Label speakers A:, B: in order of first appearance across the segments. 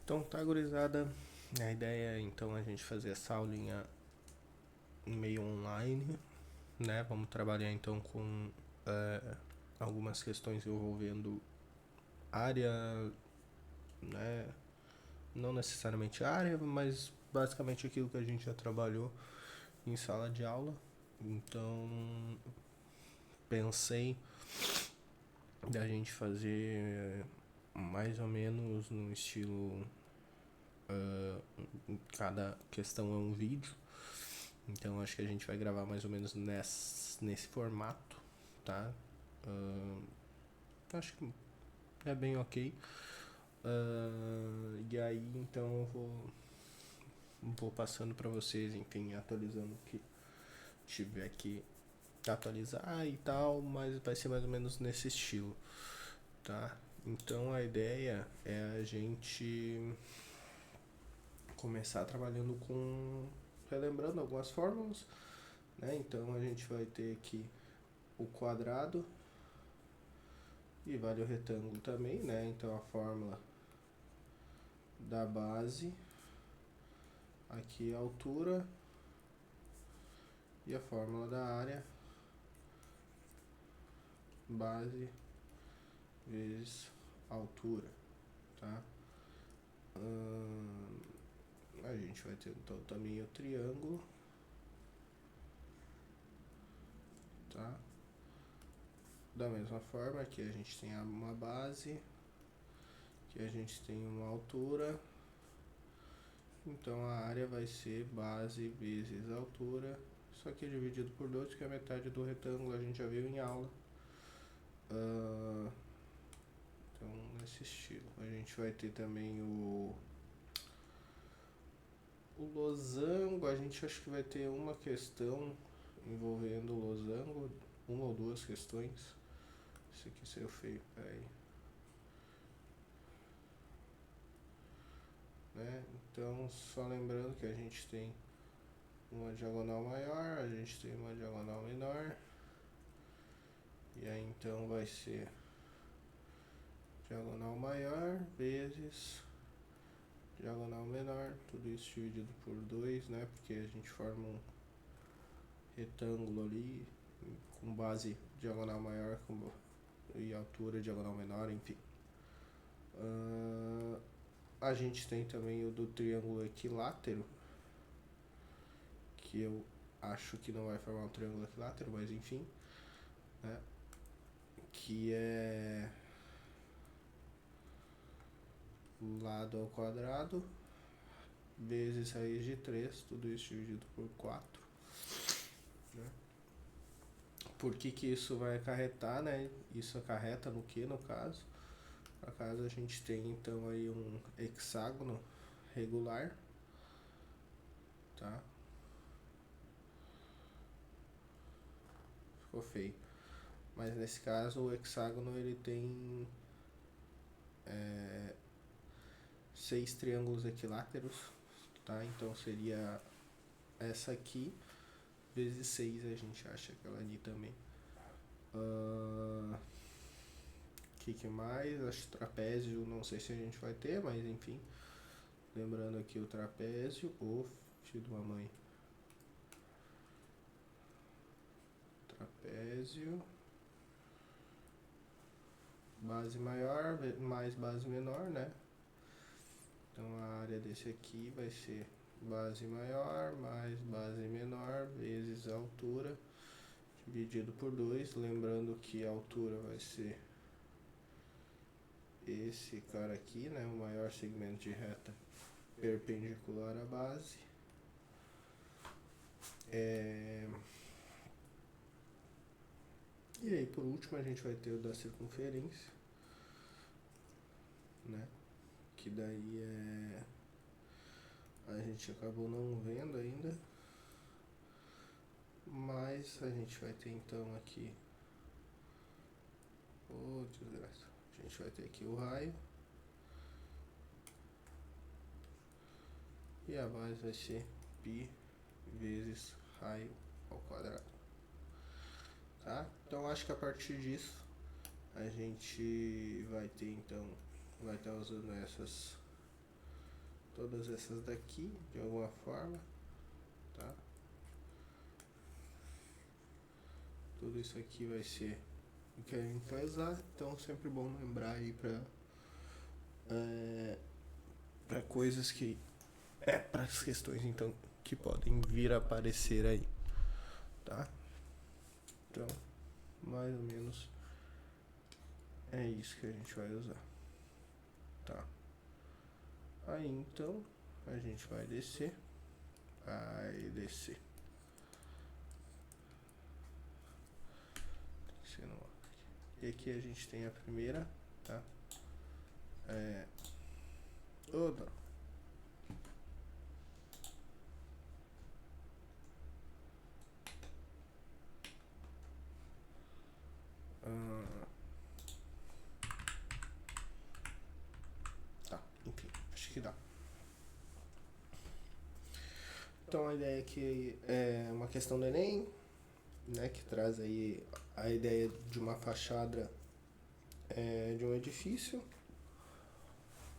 A: Então tá, gurizada. A ideia é então a gente fazer essa aulinha meio online, né? Vamos trabalhar então com algumas questões envolvendo área, né? Não necessariamente área, mas basicamente aquilo que a gente já trabalhou em sala de aula. Então pensei da gente fazer mais ou menos no estilo cada questão é um vídeo. Então acho que a gente vai gravar mais ou menos nesse formato, tá? Acho que é bem ok. E aí então eu vou passando para vocês, enfim, atualizando o que tiver que atualizar e tal, mas vai ser mais ou menos nesse estilo, tá? Então a ideia é a gente começar trabalhando com relembrando algumas fórmulas, né? Então a gente vai ter aqui o quadrado e vale o retângulo também, né? Então a fórmula da base, aqui a altura, e a fórmula da área, base vezes altura, tá? A gente vai ter então também o triângulo, tá? Da mesma forma que a gente tem uma base, que a gente tem uma altura, então a área vai ser base vezes altura, isso aqui é dividido por 2, que é a metade do retângulo, a gente já viu em aula. Então nesse estilo. A gente vai ter também o losango, a gente acho que vai ter uma questão envolvendo o losango, uma ou duas questões. Esse aqui saiu feio, peraí. Né? Então, só lembrando que a gente tem uma diagonal maior, a gente tem uma diagonal menor. E aí então vai ser diagonal maior vezes diagonal menor, tudo isso dividido por 2, né? Porque a gente forma um retângulo ali com base diagonal maior e altura diagonal menor, enfim. A gente tem também o do triângulo equilátero, que eu acho que não vai formar um triângulo equilátero, mas enfim, né? Que é lado ao quadrado vezes raiz de 3, tudo isso dividido por 4, né? Por que isso vai acarretar, né? Isso acarreta no que, no caso? Acaso a gente tem então aí um hexágono regular, tá? Ficou feio. Mas nesse caso o hexágono ele tem 6 triângulos equiláteros, tá? Então seria essa aqui vezes 6, a gente acha aquela ali também. Que mais? Acho que trapézio, não sei se a gente vai ter, mas enfim. Lembrando aqui o trapézio, filho de uma mãe. Trapézio, base maior mais base menor, né? Então a área desse aqui vai ser base maior mais base menor vezes a altura dividido por 2, lembrando que a altura vai ser esse cara aqui, né, o maior segmento de reta perpendicular à base. E aí por último a gente vai ter o da circunferência, né, que daí a gente acabou não vendo ainda, mas a gente vai ter então aqui, desgraça, a gente vai ter aqui o raio, e a base vai ser π vezes raio ao quadrado, tá? Então acho que a partir disso a gente vai ter então, vai estar usando todas essas daqui de alguma forma, tá? Tudo isso aqui vai ser o que a gente vai usar, então sempre bom lembrar aí para coisas que para as questões então que podem vir a aparecer aí, tá? Então, mais ou menos é isso que a gente vai usar, tá? Aí então a gente vai descer, descendo lá. E aqui a gente tem a primeira, tá? Outra. Tá, enfim, acho que dá. Então a ideia aqui é uma questão do Enem, né, que traz aí a ideia de uma fachada de um edifício.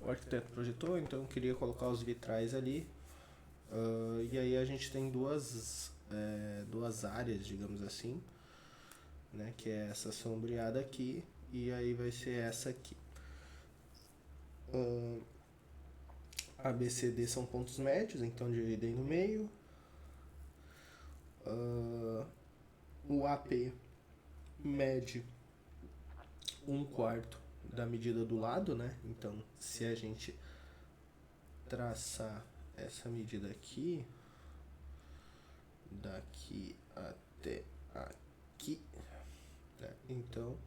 A: O arquiteto projetou, então queria colocar os vitrais ali. E aí a gente tem duas áreas, digamos assim, né, que é essa sombreada aqui e aí vai ser essa aqui. A, B, C, D são pontos médios, então dividem no meio. O AP mede 1/4 da medida do lado, né? Então, se a gente traçar essa medida aqui, daqui até aqui, né? Então,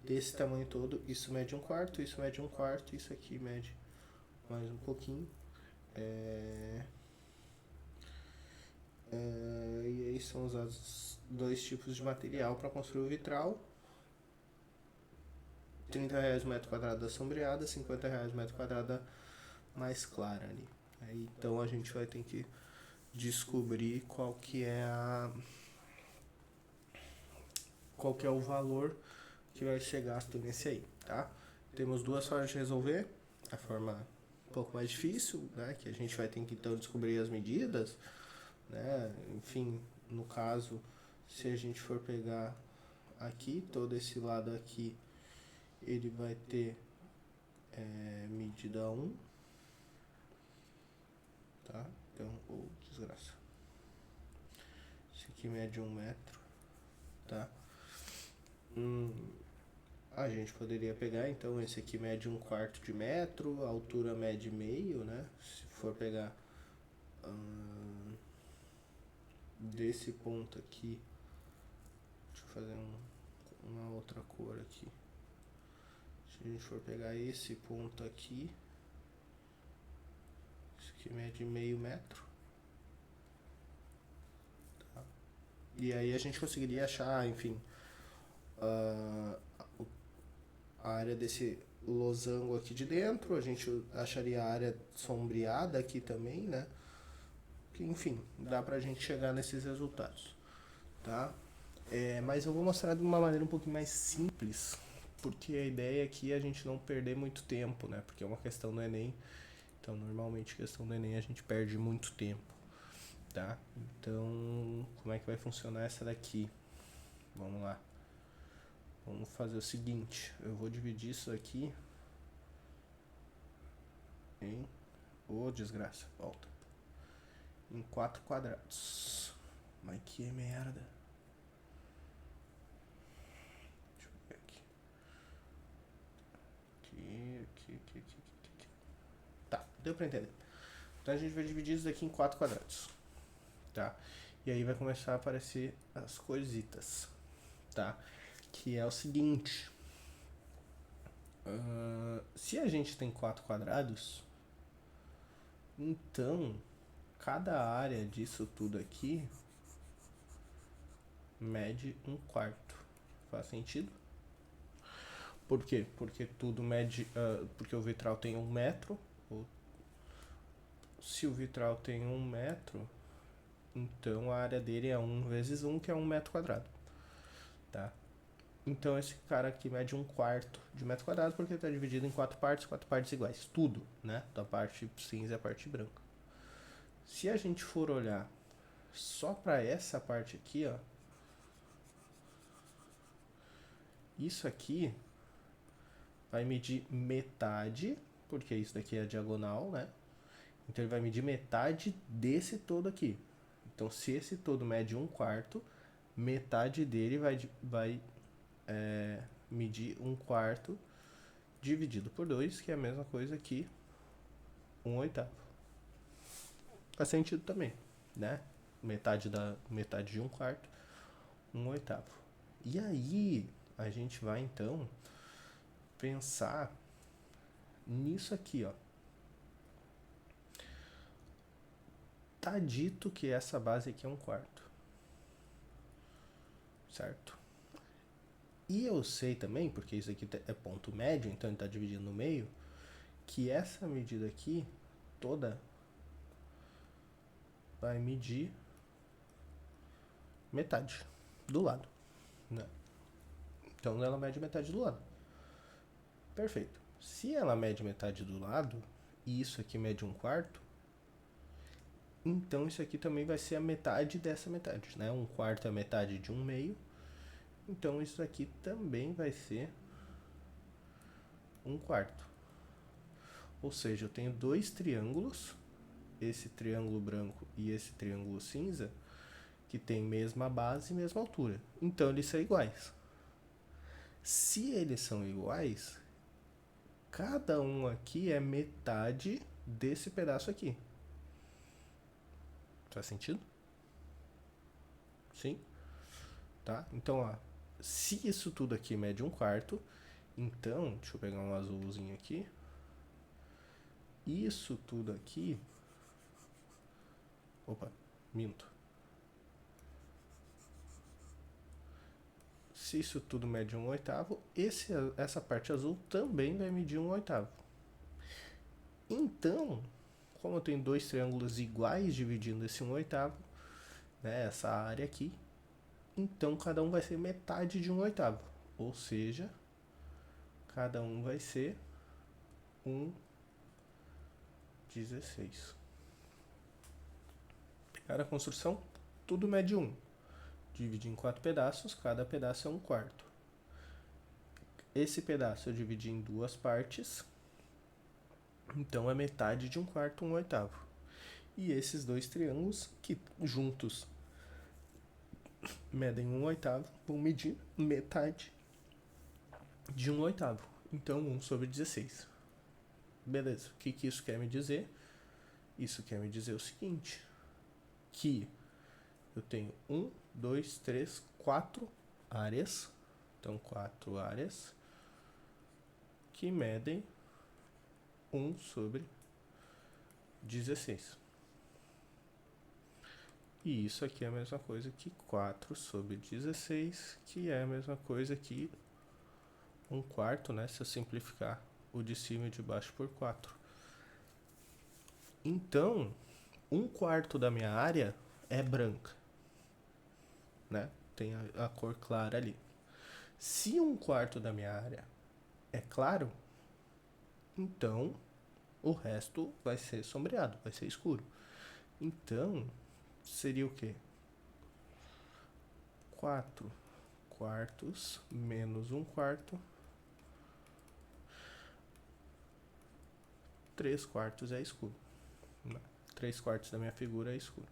A: desse tamanho todo, isso mede 1/4, isso mede 1/4, isso aqui mede mais um pouquinho. E aí são usados dois tipos de material para construir o vitral. R$30 o metro quadrado da sombreada, R$50 o metro quadrado mais clara ali. Aí, então a gente vai ter que descobrir qual que é o valor que vai ser gasto nesse aí, tá? Temos duas formas de resolver. A forma um pouco mais difícil, né, que a gente vai ter que então descobrir as medidas, né? Enfim, no caso, se a gente for pegar aqui, todo esse lado aqui, ele vai ter medida 1, tá? Então, desgraça. Esse aqui mede 1 metro, tá? A gente poderia pegar, então, esse aqui mede 1/4 de metro, a altura mede meio, né? Se for pegar desse ponto aqui, deixa eu fazer uma outra cor aqui. Se a gente for pegar esse ponto aqui, isso aqui mede meio metro. Tá? E aí a gente conseguiria achar, enfim, a área desse losango aqui de dentro, a gente acharia a área sombreada aqui também, né? Que, enfim, dá pra gente chegar nesses resultados, tá? Mas eu vou mostrar de uma maneira um pouquinho mais simples, porque a ideia aqui é a gente não perder muito tempo, né? Porque é uma questão do Enem, então normalmente questão do Enem a gente perde muito tempo, tá? Então, como é que vai funcionar essa daqui? Vamos lá. Vamos fazer o seguinte, eu vou dividir isso aqui em... desgraça, volta. Em 4 quadrados. Mas que merda. Deixa eu ver aqui. Aqui. Tá, deu pra entender. Então a gente vai dividir isso daqui em 4 quadrados. Tá? E aí vai começar a aparecer as coisitas. Tá? Que é o seguinte. Se a gente tem 4 quadrados, então cada área disso tudo aqui mede 1/4. Faz sentido? Por quê? Porque tudo mede. Porque o vitral tem 1 metro. Se o vitral tem 1 metro, então a área dele é 1 vezes 1, que é 1 metro quadrado. Tá? Então esse cara aqui mede 1/4 de metro quadrado porque está dividido em 4 partes iguais. Tudo, né? Da parte cinza e a parte branca. Se a gente for olhar só para essa parte aqui, ó, isso aqui vai medir metade, porque isso daqui é a diagonal, né? Então ele vai medir metade desse todo aqui. Então se esse todo mede 1/4, metade dele vai medir 1/4 dividido por 2, que é a mesma coisa que 1/8. Faz sentido também, né? Metade de 1/4, 1/8. E aí a gente vai então pensar nisso aqui, ó. Tá dito que essa base aqui é 1/4, certo? E eu sei também, porque isso aqui é ponto médio, então ele está dividindo no meio, que essa medida aqui toda vai medir metade do lado, né? Então ela mede metade do lado. Perfeito. Se ela mede metade do lado, e isso aqui mede 1/4, então isso aqui também vai ser a metade dessa metade, né? 1/4 é a metade de 1/2. Então isso aqui também vai ser 1/4. Ou seja, eu tenho dois triângulos, esse triângulo branco e esse triângulo cinza, que tem mesma base e mesma altura. Então eles são iguais. Se eles são iguais, cada um aqui é metade desse pedaço aqui. Faz sentido? Sim? Tá? Então, ó, se isso tudo aqui mede 1/4, então, deixa eu pegar um azulzinho aqui. Isso tudo aqui... Opa, minto. Se isso tudo mede 1/8, essa parte azul também vai medir 1/8. Então, como eu tenho dois triângulos iguais dividindo esse 1/8, né, essa área aqui, então cada um vai ser metade de 1/8. Ou seja, cada um vai ser 1/16. Pegar a construção, tudo mede 1. Dividi em 4 pedaços, cada pedaço é 1/4. Esse pedaço eu dividi em 2 partes, então é metade de 1/4, 1/8. E esses dois triângulos, que juntos medem 1/8, vão medir metade de 1/8. Então 1/16. Beleza, o que isso quer me dizer? Isso quer me dizer o seguinte, que eu tenho 1, 2, 3, 4 áreas, então 4 áreas, que medem 1/16. E isso aqui é a mesma coisa que 4/16, que é a mesma coisa que 1/4, né? Se eu simplificar o de cima e de baixo por 4. Então, 1/4 da minha área é branca, né? Tem a cor clara ali. Se 1/4 da minha área é claro, então o resto vai ser sombreado, vai ser escuro. Então, seria o quê? 4/4 menos 1/4. 3/4 é escuro. 3/4 da minha figura é escuro.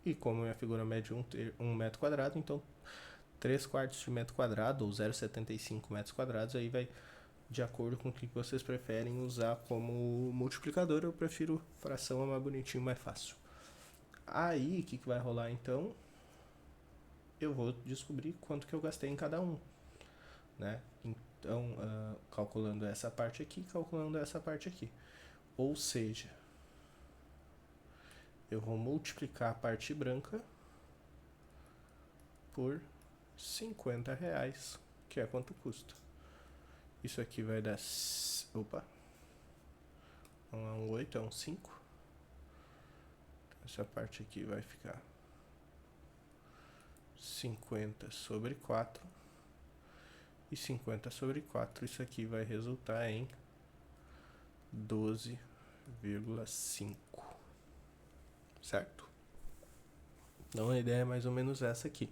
A: E como minha figura mede 1 metro quadrado, então 3/4 de metro quadrado, ou 0,75 metros quadrados, aí vai de acordo com o que vocês preferem usar como multiplicador. Eu prefiro fração, é mais bonitinho, mais fácil. Aí, o que vai rolar então? Eu vou descobrir quanto que eu gastei em cada um, né? Então, calculando essa parte aqui, calculando essa parte aqui. Ou seja, eu vou multiplicar a parte branca por R$50, que é quanto custa. Isso aqui vai dar... Opa! Não é um 8, é um 5. Essa parte aqui vai ficar 50/4. e 50 sobre 4. Isso aqui vai resultar em 12,5. Certo? Então a ideia é mais ou menos essa aqui.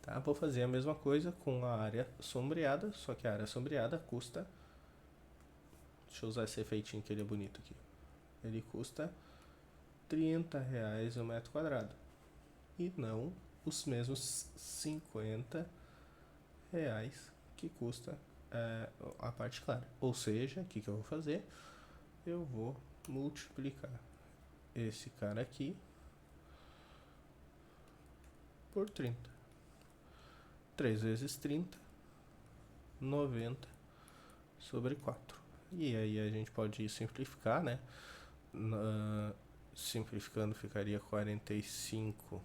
A: Tá? Vou fazer a mesma coisa com a área sombreada, só que a área sombreada custa... Deixa eu usar esse efeitinho que ele é bonito aqui. Ele custa R$30 o metro quadrado. E não os mesmos R$50 que custa a parte clara. Ou seja, o que eu vou fazer? Eu vou multiplicar esse cara aqui por 30. 3 vezes 30, 90 sobre 4. E aí a gente pode simplificar, né? Simplificando ficaria 45.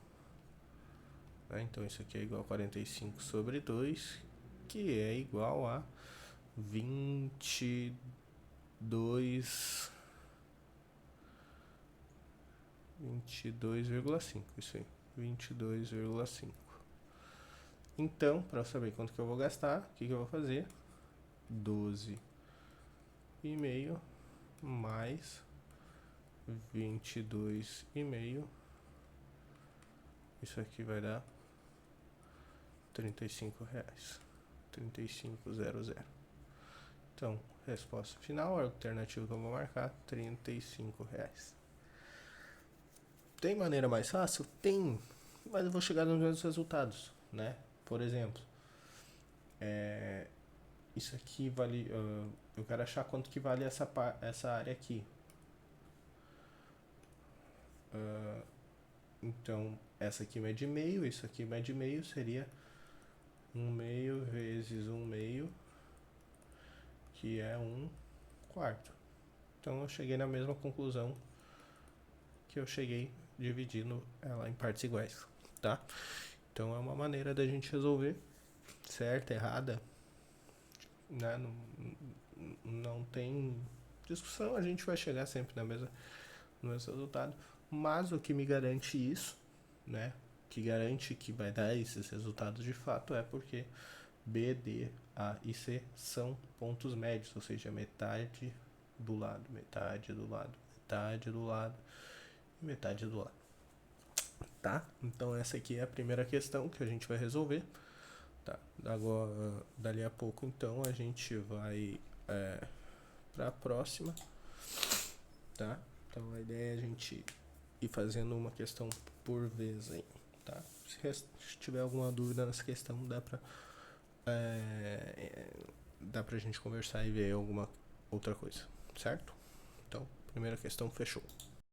A: Né? Então isso aqui é igual a 45 sobre 2, que é igual a 22,5. Isso aí, 22,5. Então, para eu saber quanto que eu vou gastar, o que eu vou fazer? 12,5 mais 22,5. Isso aqui vai dar R$35. 3500. Então, resposta final, a alternativa que eu vou marcar, R$35. Tem maneira mais fácil? Tem, mas eu vou chegar nos mesmos resultados, né? Por exemplo, isso aqui vale... eu quero achar quanto que vale essa área aqui. Então, essa aqui mede meio, isso aqui mede meio, seria 1/2 vezes 1/2, que é 1/4. Então, eu cheguei na mesma conclusão que eu cheguei dividindo ela em partes iguais, tá? Então, é uma maneira da gente resolver, certa, errada, né? Não tem discussão, a gente vai chegar sempre no mesmo resultado. Mas o que me garante isso, né? Que garante que vai dar esses resultados de fato é porque B, D, A e C são pontos médios, ou seja, metade do lado, metade do lado, metade do lado e metade do lado. Tá? Então essa aqui é a primeira questão que a gente vai resolver. Tá? Agora, dali a pouco, então, a gente vai para a próxima. Tá? Então a ideia é a gente ir fazendo uma questão por vez aí, tá? Se tiver alguma dúvida nessa questão, dá pra gente conversar e ver alguma outra coisa, certo? Então, primeira questão, fechou.